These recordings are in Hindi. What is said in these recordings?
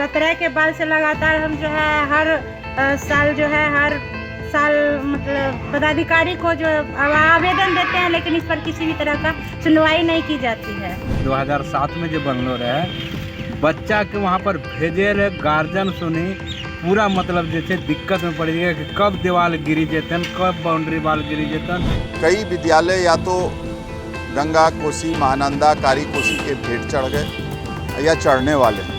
17 के बाद से लगातार हम जो है हर साल मतलब पदाधिकारी को जो आवेदन देते हैं, लेकिन इस पर किसी भी तरह का सुनवाई नहीं की जाती है। 2007 में जो बनलो रहे, बच्चा के वहाँ पर भेजे रहे, गार्जियन सुनी पूरा मतलब जैसे दिक्कत में पड़ गया कि कब दीवार गिरी जेतन, कब बाउंड्री वाल गिरी जेतन। कई विद्यालय या तो गंगा कोसी, महानंदा, कारी कोसी के भेंट चढ़ गए या चढ़ने वाले हैं।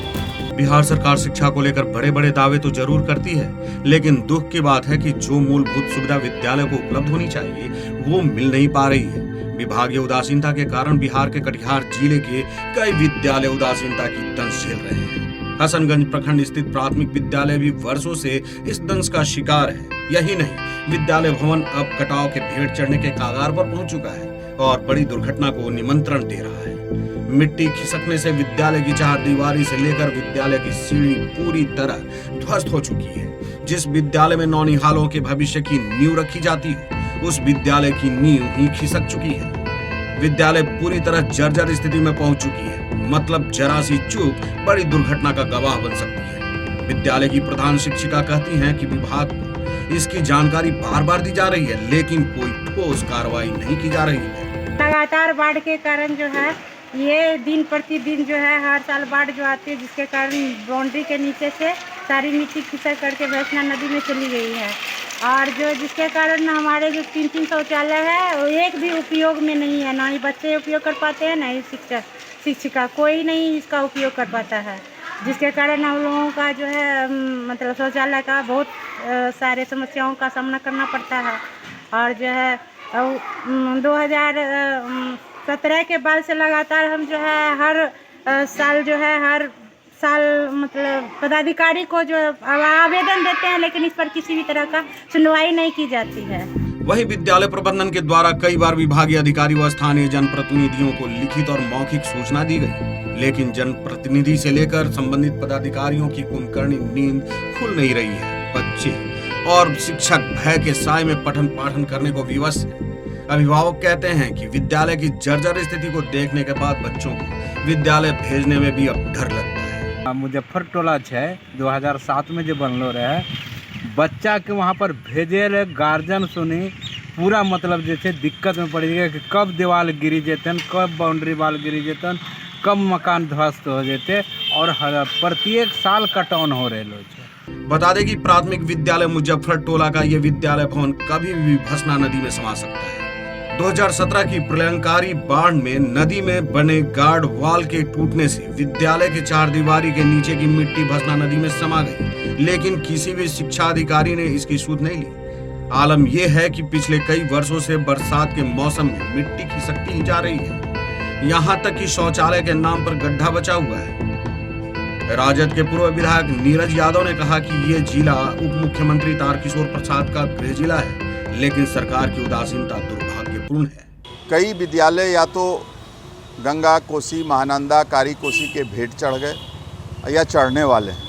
बिहार सरकार शिक्षा को लेकर बड़े बड़े दावे तो जरूर करती है, लेकिन दुख की बात है कि जो मूलभूत सुविधा विद्यालय को उपलब्ध होनी चाहिए वो मिल नहीं पा रही है। विभागीय उदासीनता के कारण बिहार के कटिहार जिले के कई विद्यालय उदासीनता की दंश झेल रहे हैं। हसनगंज प्रखंड स्थित प्राथमिक विद्यालय भी वर्षों से इस दंश का शिकार है। यही नहीं, विद्यालय भवन अब कटाव के भेंट चढ़ने के कगार पर पहुंच चुका है और बड़ी दुर्घटना को निमंत्रण दे रहा है। मिट्टी खिसकने से विद्यालय की चारदीवारी से लेकर विद्यालय की सीढ़ी पूरी तरह ध्वस्त हो चुकी है। जिस विद्यालय में नौनिहालों के भविष्य की नींव रखी जाती है, उस विद्यालय की नींव ही खिसक चुकी है। विद्यालय पूरी तरह जर्जर स्थिति में पहुंच चुकी है। मतलब जरा सी चूक बड़ी दुर्घटना का गवाह बन सकती है। विद्यालय की प्रधान शिक्षिका कहती हैं कि विभाग को इसकी जानकारी बार बार दी जा रही है, लेकिन कोई ठोस कार्रवाई नहीं की जा रही है। लगातार बाढ़ के कारण जो है ये दिन प्रतिदिन जो है हर साल बाढ़ जो आती है, जिसके कारण बाउंड्री के नीचे से सारी मिट्टी खिसक करके भैंसना नदी में चली गई है। और जो जिसके कारण हमारे जो 3 शौचालय है वो एक भी उपयोग में नहीं है। ना ही बच्चे उपयोग कर पाते हैं, ना ही शिक्षिका, कोई नहीं इसका उपयोग कर पाता है। जिसके कारण हम लोगों का जो है मतलब शौचालय का बहुत सारे समस्याओं का सामना करना पड़ता है। और जो है 2017 के बाद से लगातार हम जो है हर साल मतलब पदाधिकारी को जो आवेदन देते हैं, लेकिन इस पर किसी भी तरह का सुनवाई नहीं की जाती है। वहीं विद्यालय प्रबंधन के द्वारा कई बार विभागीय अधिकारी व स्थानीय जनप्रतिनिधियों को लिखित और मौखिक सूचना दी गई, लेकिन जनप्रतिनिधि से लेकर संबंधित पदाधिकारियों की कुंभकर्णी नींद खुल नहीं रही है। बच्चे और शिक्षक भय के साए में पठन पाठन करने को विवश है। अभिभावक कहते हैं कि विद्यालय की जर्जर स्थिति को देखने के बाद बच्चों को विद्यालय भेजने में भी अब डर लगता है। मुजफ्फर टोला 2007 में जो बनलो रहे, बच्चा के वहाँ पर भेजे रहे, गार्जियन सुनी पूरा मतलब जैसे दिक्कत में पड़ गया कि कब दीवार गिरी जेतन, कब बाउंड्री वाल गिरी जेतन, कब मकान ध्वस्त हो जेते, और प्रत्येक साल कटान हो रहे लोग। बता दें कि प्राथमिक विद्यालय मुजफ्फर टोला का ये विद्यालय भवन कभी भी भसना नदी में समा सकता है। 2017 की प्रलयंकारी बाढ़ में नदी में बने गार्ड वाल के टूटने से विद्यालय की चारदीवारी के नीचे की मिट्टी भसना नदी में समा गई, लेकिन किसी भी शिक्षा अधिकारी ने इसकी सूध नहीं ली। आलम यह है कि पिछले कई वर्षों से बरसात के मौसम में मिट्टी खिसकती ही जा रही है। यहाँ तक कि शौचालय के नाम पर गड्ढा बचा हुआ है। राजद के पूर्व विधायक नीरज यादव ने कहा कि ये जिला उप मुख्यमंत्री तारकिशोर प्रसाद का गृह जिला है, लेकिन सरकार की उदासीनता दुर्भाग्यपूर्ण है। कई विद्यालय या तो गंगा कोसी, महानंदा, कारी कोसी के भेंट चढ़ गए या चढ़ने वाले हैं।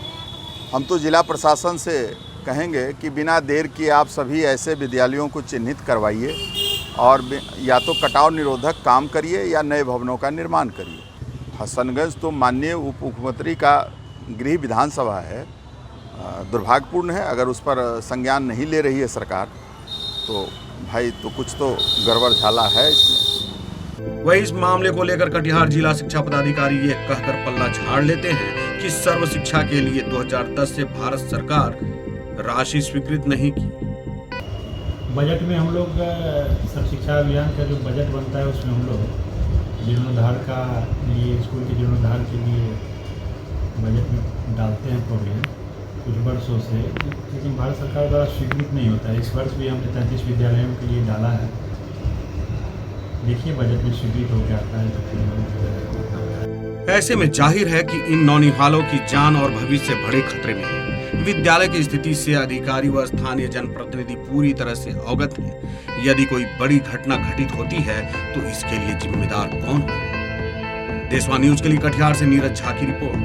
हम तो जिला प्रशासन से कहेंगे कि बिना देर किए आप सभी ऐसे विद्यालयों को चिन्हित करवाइए और या तो कटाव निरोधक काम करिए या नए भवनों का निर्माण करिए। हसनगंज तो माननीय उप मुख्यमंत्री का गृह विधानसभा है, दुर्भाग्यपूर्ण है। अगर उस पर संज्ञान नहीं ले रही है सरकार तो भाई तो कुछ तो गड़बड़ झाला है इसमें। वही इस मामले को लेकर कटिहार जिला शिक्षा पदाधिकारी ये कहकर पल्ला झाड़ लेते हैं कि सर्व शिक्षा के लिए 2010 से भारत सरकार राशि स्वीकृत नहीं की। बजट में हम लोग सर्व शिक्षा अभियान का जो बजट बनता है उसमें हम लोग जीर्णोद्धार का लिए, स्कूल के जीर्णोद्धार के लिए बजट में डालते हैं प्रोविजन कुछ वर्षों से, लेकिन भारत सरकार द्वारा स्वीकृत नहीं होता है। इस वर्ष भी हमने 33 विद्यालयों के लिए डाला है। देखिए बजट में स्वीकृत हो क्या आता है। ऐसे में जाहिर है कि इन नौनिहालों की जान और भविष्य बड़े खतरे में है। विद्यालय की स्थिति से अधिकारी व स्थानीय जनप्रतिनिधि पूरी तरह से अवगत हैं। यदि कोई बड़ी घटना घटित होती है तो इसके लिए जिम्मेदार कौन होगा? देशवा न्यूज के लिए कटिहार से नीरज झा की रिपोर्ट।